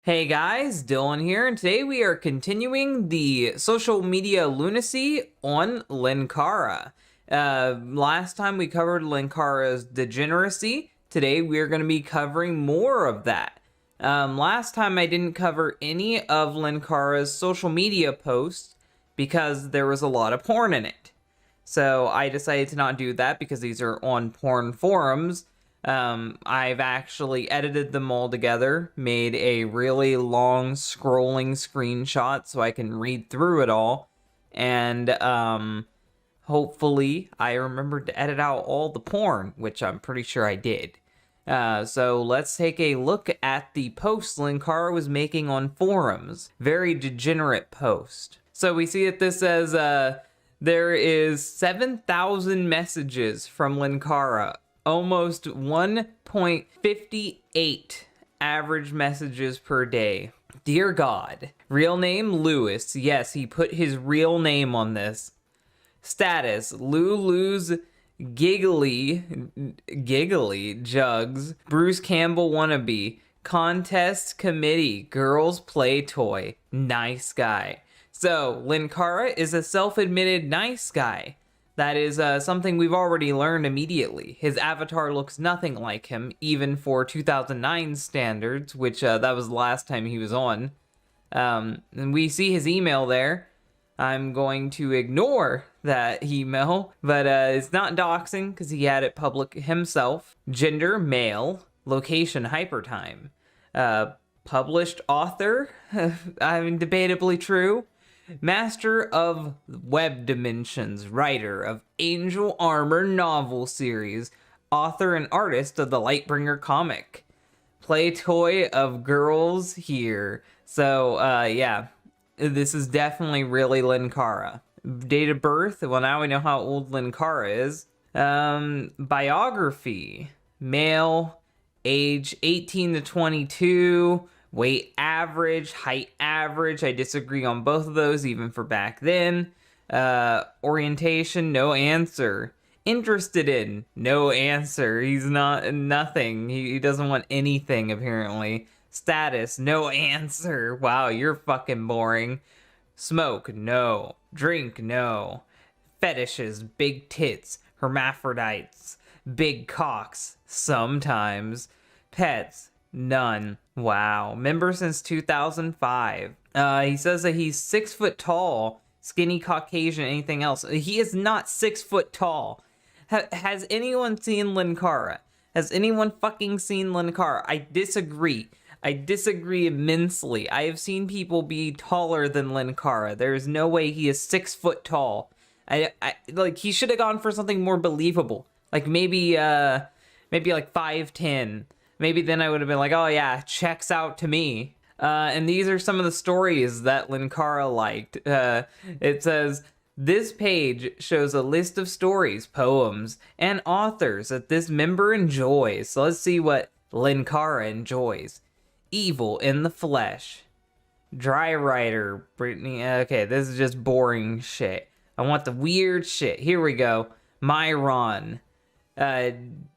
Hey guys, Dylan here, and today we are continuing the social media lunacy on Linkara. Last time we covered Linkara's Degeneracy. Today we are going to be covering more of that. Last time I didn't cover any of Linkara's social media posts because there was a lot of porn in it. So I decided to not do that because these are on porn forums. I've actually edited them all together, made a really long scrolling screenshot so I can read through it all, and hopefully I remembered to edit out all the porn, which I'm pretty sure I did. So let's take a look at the post Linkara was making on forums. Very degenerate post. So we see that this says, there is 7,000 messages from Linkara. Almost 1.58 average messages per day. Dear God. Real name, Lewis. Yes, he put his real name on this. Status, Lulu's giggly jugs. Bruce Campbell wannabe. Contest committee. Girls play toy. Nice guy. So, Linkara is a self-admitted nice guy. That is something we've already learned immediately. His avatar looks nothing like him, even for 2009 standards, which that was the last time he was on. And we see his email there. I'm going to ignore that email, but it's not doxing because he had it public himself. Gender, male. Location, hypertime. Published author, I mean, debatably true. Master of Web Dimensions, writer of Angel Armor novel series, author and artist of the Lightbringer comic. Play toy of girls here. So, yeah, this is definitely really Linkara. Date of birth, well, now we know how old Linkara is. Biography, male, age 18 to 22. Weight average, height average. I disagree on both of those, even for back then. Orientation, no answer. Interested in, no answer. He's nothing. He doesn't want anything, apparently. Status, no answer. Wow, you're fucking boring. Smoke, no. Drink, no. Fetishes, big tits. Hermaphrodites, big cocks, sometimes. Pets, none. Wow. Member since 2005. He says that he's 6 foot tall, skinny Caucasian, anything else. He is not 6 foot tall. Has anyone seen Linkara? Has anyone fucking seen Linkara? I disagree. I disagree immensely. I have seen people be taller than Linkara. There is no way he is 6 foot tall. Like, he should have gone for something more believable. Like, maybe like 5'10". Maybe then I would have been like, oh yeah, checks out to me. And these are some of the stories that Linkara liked. It says, this page shows a list of stories, poems, and authors that this member enjoys. So let's see what Linkara enjoys. Evil in the Flesh. Dry Writer, Brittany. Okay, this is just boring shit. I want the weird shit. Here we go. Myron.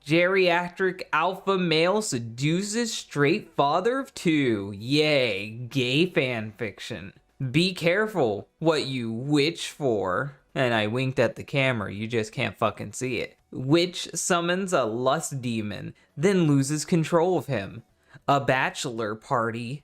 Geriatric alpha male seduces straight father of 2. Yay, gay fan fiction. Be careful what you witch for. And I winked at the camera, you just can't fucking see it. Witch summons a lust demon, then loses control of him. A bachelor party.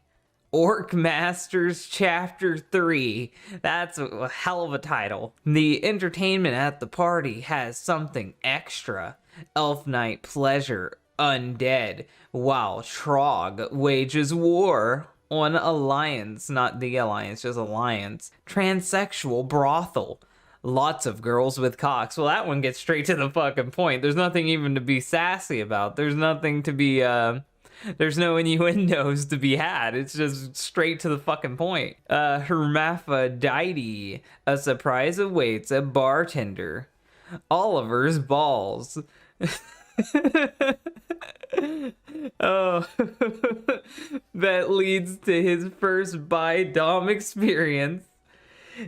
Orc Masters Chapter 3. That's a hell of a title. The entertainment at the party has something extra. Elf Night Pleasure. Undead. While Trog wages war on Alliance. Not the Alliance, just Alliance. Transsexual brothel. Lots of girls with cocks. Well, that one gets straight to the fucking point. There's nothing even to be sassy about. There's nothing to be, there's no innuendos to be had. It's just straight to the fucking point. Hermaphrodite. A surprise awaits a bartender. Oliver's balls. Oh, that leads to his first bi-dom experience.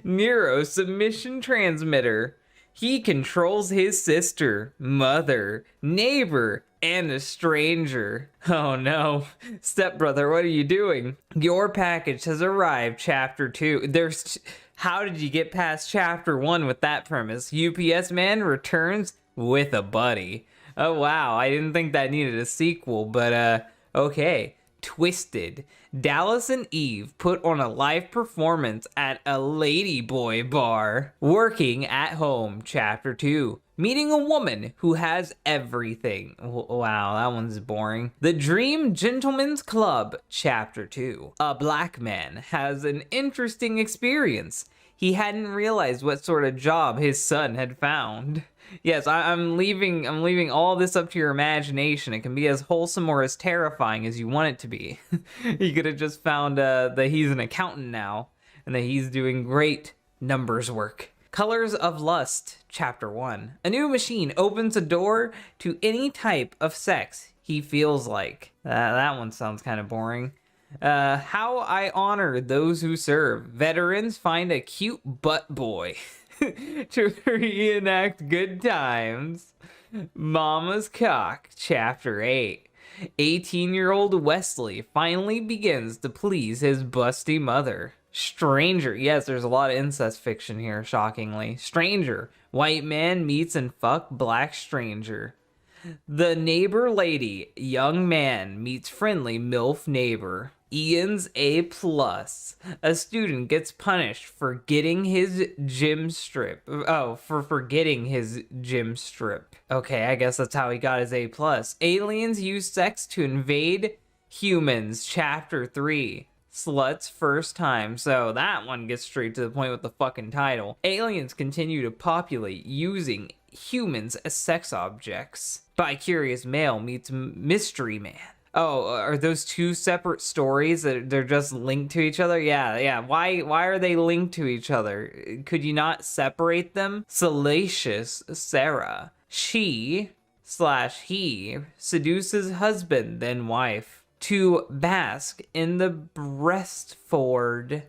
Nero submission transmitter. He controls his sister, mother, neighbor, and a stranger. Oh no. Stepbrother, what are you doing? Your package has arrived, chapter 2. How did you get past chapter 1 with that premise? UPS man returns with a buddy. Oh wow, I didn't think that needed a sequel, but okay. Twisted. Dallas and Eve put on a live performance at a ladyboy bar. Working at home, chapter 2. Meeting a woman who has everything. Wow, that one's boring. The Dream Gentleman's Club, chapter 2. A black man has an interesting experience. He hadn't realized what sort of job his son had found. Yes, I'm leaving all this up to your imagination. It can be as wholesome or as terrifying as you want it to be. You could have just found that he's an accountant now, and that he's doing great numbers work. Colors of Lust, chapter 1. A new machine opens a door to any type of sex he feels like. That one sounds kind of boring. How I honor those who serve. Veterans find a cute butt boy to reenact good times. Mama's Cock, chapter 8. 18-year-old Wesley finally begins to please his busty mother. Stranger. Yes, there's a lot of incest fiction here, shockingly. Stranger. White man meets and fuck black stranger. The neighbor lady. Young man meets friendly MILF neighbor. Ian's A+. A student gets punished for getting his gym strip. Oh, for forgetting his gym strip. Okay, I guess that's how he got his A+. Aliens use sex to invade humans, chapter 3. Slut's first time. So that one gets straight to the point with the fucking title. Aliens continue to populate using humans as sex objects. Bi-curious male meets mystery man. Oh, are those two separate stories that they're just linked to each other? Yeah. Why are they linked to each other? Could you not separate them? Salacious Sarah. She/he seduces husband then wife to bask in the breastford.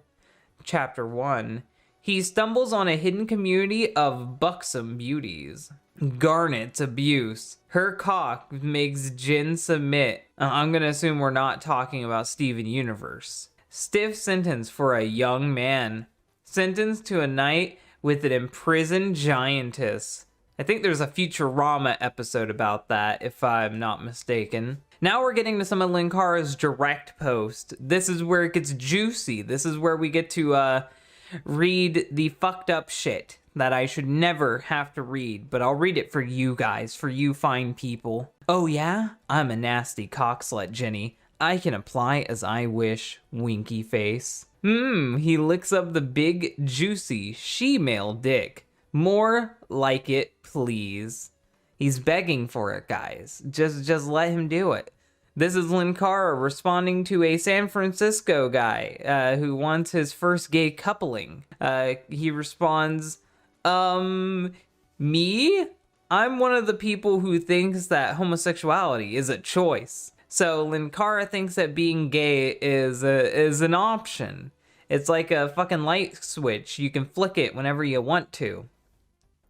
Chapter 1. He stumbles on a hidden community of buxom beauties. Garnet's abuse. Her cock makes Jen submit. I'm gonna assume we're not talking about Steven Universe. Stiff sentence for a young man. Sentenced to a night with an imprisoned giantess. I think there's a Futurama episode about that, if I'm not mistaken. Now we're getting to some of Linkara's direct post. This is where it gets juicy. This is where we get to read the fucked up shit that I should never have to read, but I'll read it for you guys, for you fine people. Oh yeah? I'm a nasty cockslut, Jenny. I can apply as I wish, winky face. He licks up the big, juicy, she-male dick. More like it, please. He's begging for it, guys. Just let him do it. This is Linkara responding to a San Francisco guy who wants his first gay coupling. He responds, me? I'm one of the people who thinks that homosexuality is a choice. So Linkara thinks that being gay is an option. It's like a fucking light switch. You can flick it whenever you want to.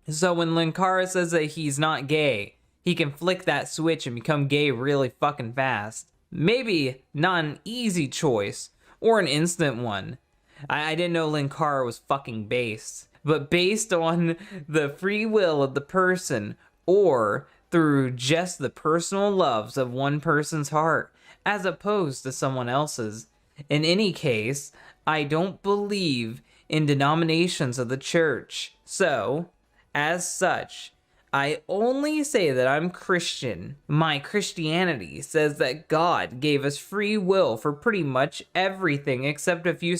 So when Linkara says that he's not gay, he can flick that switch and become gay really fucking fast. Maybe not an easy choice, or an instant one. I didn't know Linkara was fucking based. But based on the free will of the person, or through just the personal loves of one person's heart, as opposed to someone else's. In any case, I don't believe in denominations of the church. So, as such, I only say that I'm Christian. My Christianity says that God gave us free will for pretty much everything except a few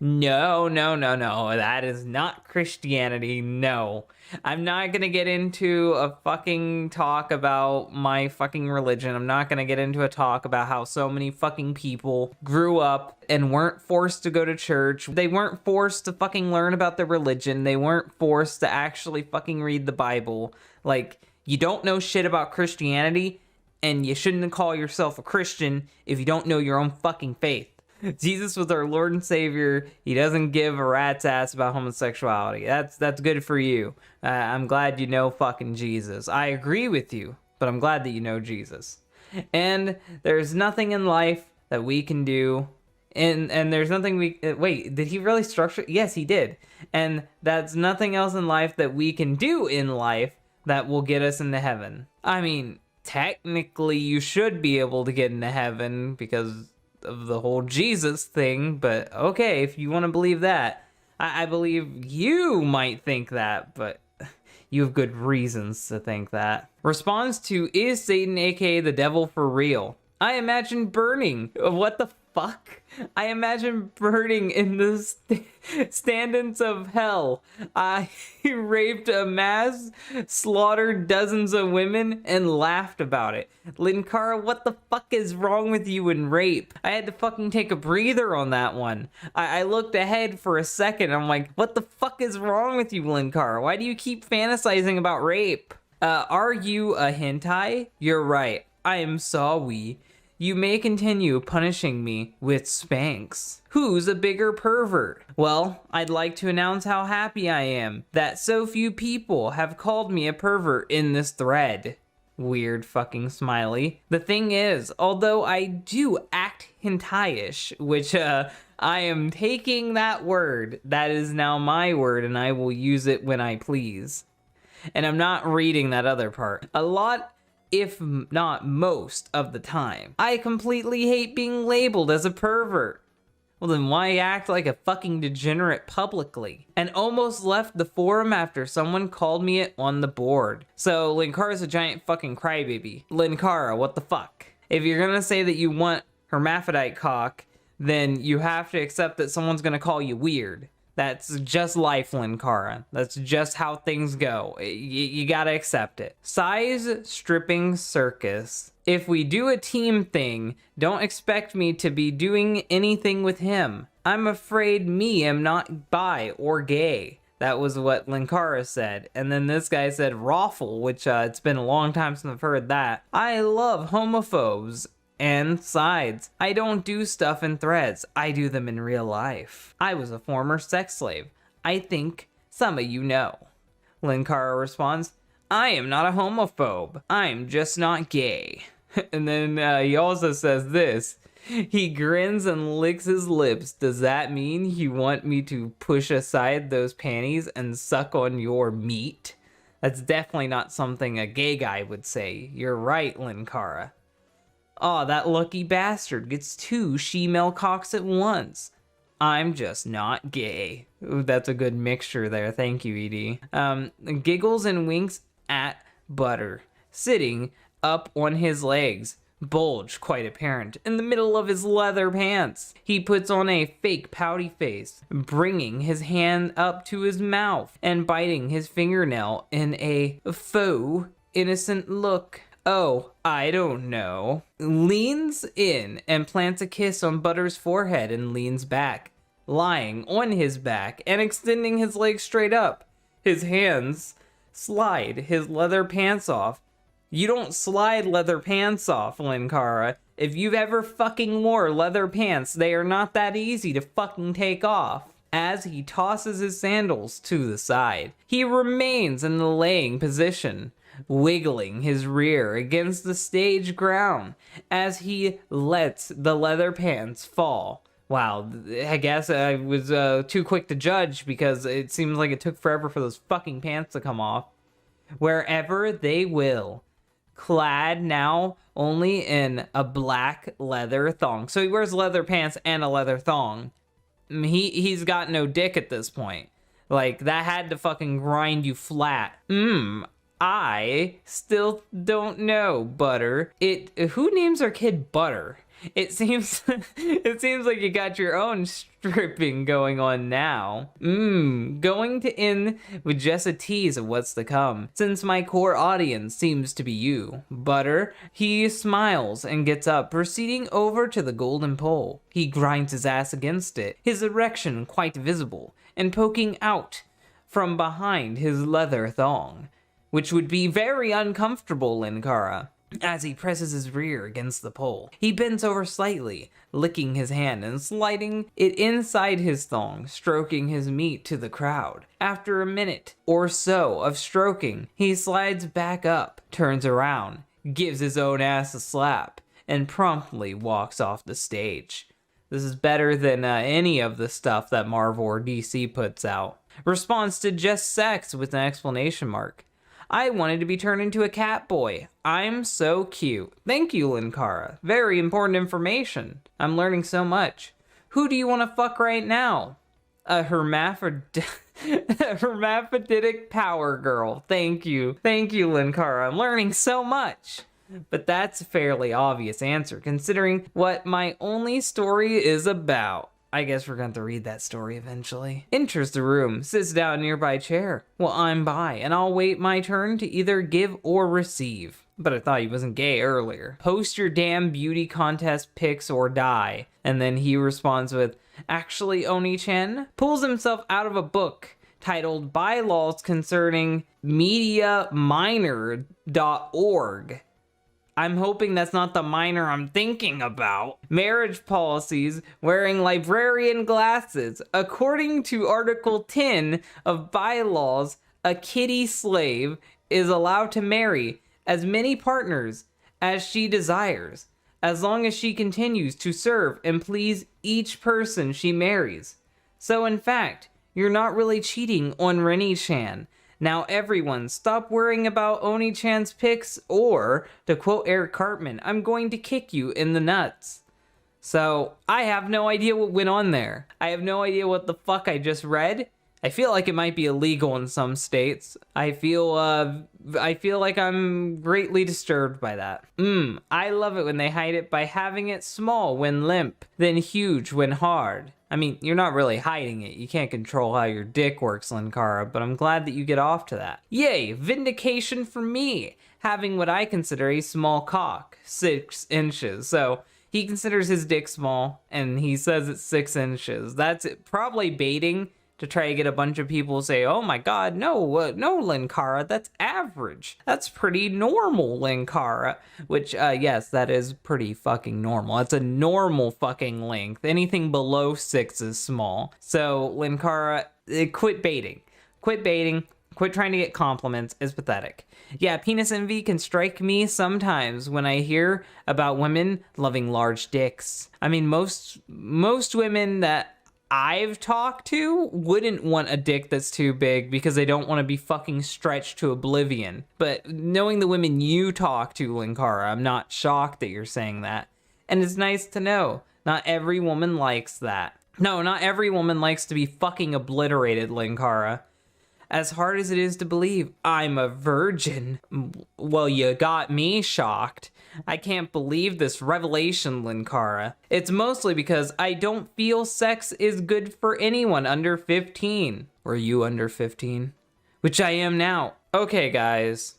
No, that is not Christianity, no. I'm not gonna get into a fucking talk about my fucking religion. I'm not gonna get into a talk about how so many fucking people grew up and weren't forced to go to church. They weren't forced to fucking learn about their religion. They weren't forced to actually fucking read the Bible. Like, you don't know shit about Christianity, and you shouldn't call yourself a Christian if you don't know your own fucking faith. Jesus was our Lord and Savior. He doesn't give a rat's ass about homosexuality. That's good for you. I'm glad you know fucking Jesus. I agree with you. but I'm glad that you know Jesus. And there's nothing in life that we can do. And there's nothing we... wait, did he really structure... Yes, he did. And that's nothing else in life that we can do in life that will get us into heaven. I mean, technically you should be able to get into heaven because of the whole Jesus thing, but okay, if you want to believe that. I believe you might think that, but you have good reasons to think that. Response to, is Satan aka the devil for real? I imagine burning. What the fuck? I imagine burning in the stand-ins of hell. I raped a mass, slaughtered dozens of women, and laughed about it. Linkara, what the fuck is wrong with you and rape? I had to fucking take a breather on that one. I looked ahead for a second. I'm like, what the fuck is wrong with you, Linkara? Why do you keep fantasizing about rape? Are you a hentai? You're right. I am sorry. You may continue punishing me with spanks. Who's a bigger pervert? Well, I'd like to announce how happy I am that so few people have called me a pervert in this thread. Weird fucking smiley. The thing is, although I do act hentai-ish, which I am taking that word, that is now my word and I will use it when I please. And I'm not reading that other part. A lot, if not most of the time, I completely hate being labeled as a pervert. Well then why act like a fucking degenerate publicly? And almost left the forum after someone called me it on the board. So Linkara's a giant fucking crybaby. Linkara, what the fuck? If you're gonna say that you want hermaphrodite cock, then you have to accept that someone's gonna call you weird. That's just life, Linkara. That's just how things go. You gotta accept it. Size stripping circus. If we do a team thing, don't expect me to be doing anything with him. I'm afraid me am not bi or gay. That was what Linkara said. And then this guy said raffle, which it's been a long time since I've heard that. I love homophobes and sides. I don't do stuff in threads. I do them in real life. I was a former sex slave. I think some of you know. Linkara responds, I am not a homophobe. I'm just not gay. And then he also says this. He grins and licks his lips. Does that mean you want me to push aside those panties and suck on your meat? That's definitely not something a gay guy would say. You're right, Linkara. Aw, that lucky bastard gets 2 she-male cocks at once. I'm just not gay. Ooh, that's a good mixture there. Thank you, ED. Giggles and winks at Butter, sitting up on his legs, bulge quite apparent, in the middle of his leather pants. He puts on a fake pouty face, bringing his hand up to his mouth and biting his fingernail in a faux innocent look. Oh, I don't know. Leans in and plants a kiss on Butter's forehead and leans back, lying on his back and extending his legs straight up. His hands slide his leather pants off. You don't slide leather pants off, Linkara. If you've ever fucking wore leather pants, they are not that easy to fucking take off. As he tosses his sandals to the side, he remains in the laying position, wiggling his rear against the stage ground as he lets the leather pants fall. Wow, I guess I was too quick to judge because it seems like it took forever for those fucking pants to come off. Wherever they will, clad now only in a black leather thong. So he wears leather pants and a leather thong. He's got no dick at this point. Like, that had to fucking grind you flat. I still don't know, Butter. Who names their kid Butter? It seems like you got your own stripping going on now. Going to end with just a tease of what's to come, since my core audience seems to be you, Butter. He smiles and gets up, proceeding over to the golden pole. He grinds his ass against it, his erection quite visible, and poking out from behind his leather thong, which would be very uncomfortable, Linkara. As he presses his rear against the pole, he bends over slightly, licking his hand and sliding it inside his thong, stroking his meat to the crowd. After a minute or so of stroking, he slides back up, turns around, gives his own ass a slap, and promptly walks off the stage. This is better than any of the stuff that Marvel or DC puts out. Response to just sex with an exclamation mark. I wanted to be turned into a cat boy. I'm so cute. Thank you, Linkara. Very important information. I'm learning so much. Who do you want to fuck right now? A hermaphroditic power girl. Thank you. Thank you, Linkara. I'm learning so much. But that's a fairly obvious answer, considering what my only story is about. I guess we're going to read that story eventually. Enters the room, sits down in a nearby chair. Well, I'm by, and I'll wait my turn to either give or receive. But I thought he wasn't gay earlier. Post your damn beauty contest pics or die. And then he responds with, actually, Oni-chan? Pulls himself out of a book titled Bylaws Concerning MediaMinor.org. I'm hoping that's not the minor I'm thinking about. Marriage policies, wearing librarian glasses. According to Article 10 of bylaws, a kitty slave is allowed to marry as many partners as she desires, as long as she continues to serve and please each person she marries. So in fact, you're not really cheating on Rennie-chan. Now everyone, stop worrying about Oni-chan's pics, or, to quote Eric Cartman, I'm going to kick you in the nuts. So, I have no idea what went on there. I have no idea what the fuck I just read. I feel like it might be illegal in some states. I feel like I'm greatly disturbed by that. I love it when they hide it by having it small when limp, then huge when hard. I mean, you're not really hiding it. You can't control how your dick works, Linkara, but I'm glad that you get off to that. Yay, vindication for me, having what I consider a small cock, 6 inches. So he considers his dick small, and he says it's 6 inches. That's it. Probably baiting to try to get a bunch of people to say, oh my god, no, Linkara, that's average. That's pretty normal, Linkara. Which, yes, that is pretty fucking normal. That's a normal fucking length. Anything below 6 is small. So, Linkara, quit baiting. Quit baiting. Quit trying to get compliments. It's pathetic. Yeah, penis envy can strike me sometimes when I hear about women loving large dicks. I mean, most women that I've talked to wouldn't want a dick that's too big because they don't want to be fucking stretched to oblivion. But knowing the women you talk to, Linkara, I'm not shocked that you're saying that. And it's nice to know. Not every woman likes that. No, not every woman likes to be fucking obliterated, Linkara. As hard as it is to believe, I'm a virgin. Well, you got me shocked. I can't believe this revelation, Linkara. It's mostly because I don't feel sex is good for anyone under 15. Were you under 15? Which I am now. Okay, guys.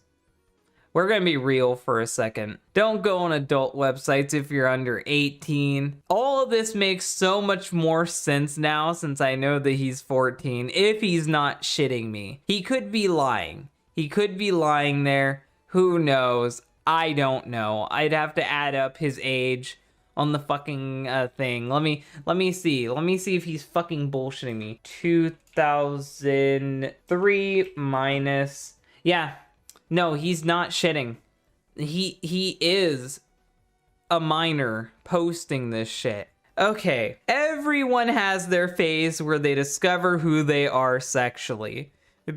We're gonna be real for a second. Don't go on adult websites if you're under 18. All of this makes so much more sense now since I know that he's 14, if he's not shitting me. He could be lying. He could be lying there. Who knows? I don't know. I'd have to add up his age on the fucking thing. Let me see. Let me see if he's fucking bullshitting me. 2003 minus... Yeah. No, he's not shitting. He is a minor posting this shit. Okay, everyone has their phase where they discover who they are sexually.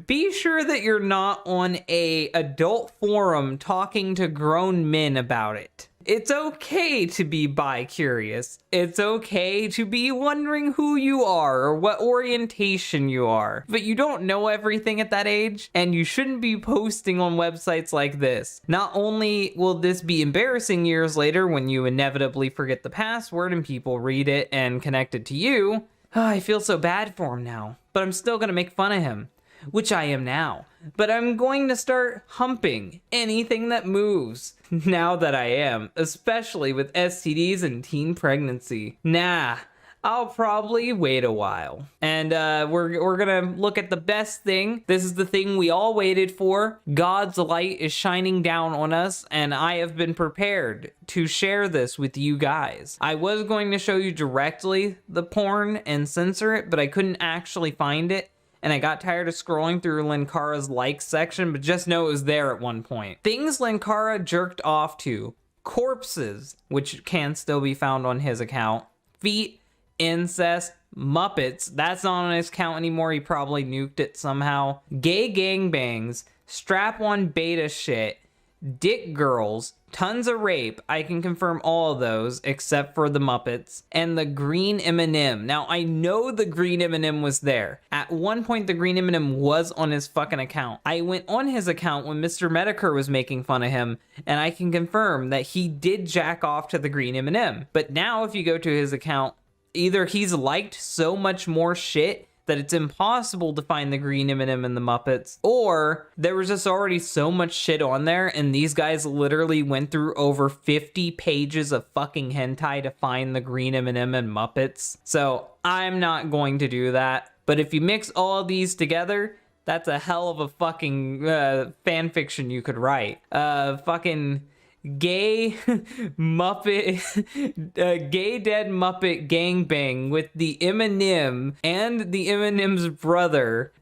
Be sure that you're not on a adult forum talking to grown men about it. It's okay to be bi-curious. It's okay to be wondering who you are or what orientation you are. But you don't know everything at that age, and you shouldn't be posting on websites like this. Not only will this be embarrassing years later when you inevitably forget the password and people read it and connect it to you. I feel so bad for him now, but I'm still gonna make fun of him. Which I am now, but I'm going to start humping anything that moves now that I am, especially with STDs and teen pregnancy. Nah, I'll probably wait a while. And we're gonna look at the best thing. This is the thing we all waited for. God's light is shining down on us, and I have been prepared to share this with you guys. I was going to show you directly the porn and censor it, but I couldn't actually find it. And I got tired of scrolling through Linkara's likes section, but just know it was there at one point. Things Linkara jerked off to: corpses, which can still be found on his account, feet, incest, Muppets, that's not on his account anymore, he probably nuked it somehow, gay gangbangs, strap-on beta shit, dick girls, tons of rape, I can confirm all of those except for the Muppets, and the green M&M. Now, I know the green M&M was there. At one point, the green M&M was on his fucking account. I went on his account when Mr. 𝐜𝐿𝐼 was making fun of him, and I can confirm that he did jack off to the green M&M. But now, if you go to his account, either he's liked so much more shit that it's impossible to find the green M&M and the Muppets, or there was just already so much shit on there, and these guys literally went through over 50 pages of fucking hentai to find the green M&M and Muppets. So I'm not going to do that. But if you mix all of these together, that's a hell of a fucking fan fiction you could write. Fucking gay Muppet, gay dead Muppet gangbang with the M&M and the M&M's brother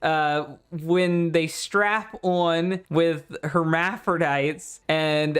when they strap on with hermaphrodites and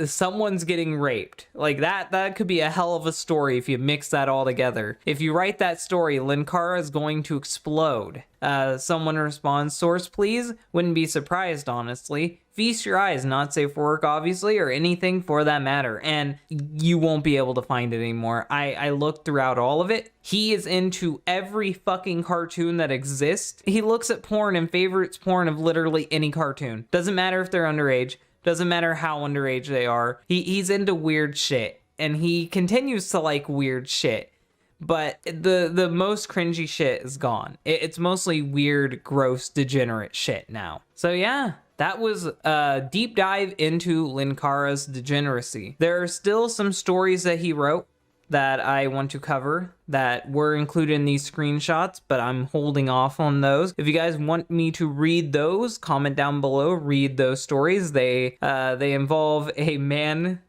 someone's getting raped. Like that could be a hell of a story if you mix that all together. If you write that story, Linkara is going to explode. Someone responds, source please? Wouldn't be surprised, honestly. Feast your eyes, not safe for work, obviously, or anything for that matter, and you won't be able to find it anymore. I looked throughout all of it. He is into every fucking cartoon that exists. He looks at porn and favorites porn of literally any cartoon. Doesn't matter if they're underage, doesn't matter how underage they are. He's into weird shit, and he continues to like weird shit. But the most cringy shit is gone. It's mostly weird, gross, degenerate shit now. So yeah, that was a deep dive into Linkara's degeneracy. There are still some stories that he wrote that I want to cover that were included in these screenshots, but I'm holding off on those. If you guys want me to read those, comment down below, read those stories. They involve a man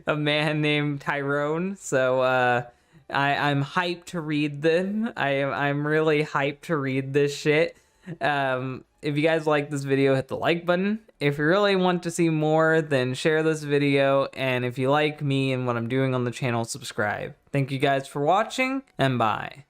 named Tyrone, so I'm hyped to read them. I'm really hyped to read this shit. If you guys like this video, hit the like button. If you really want to see more, then share this video. And if you like me and what I'm doing on the channel, subscribe. Thank you guys for watching, and bye.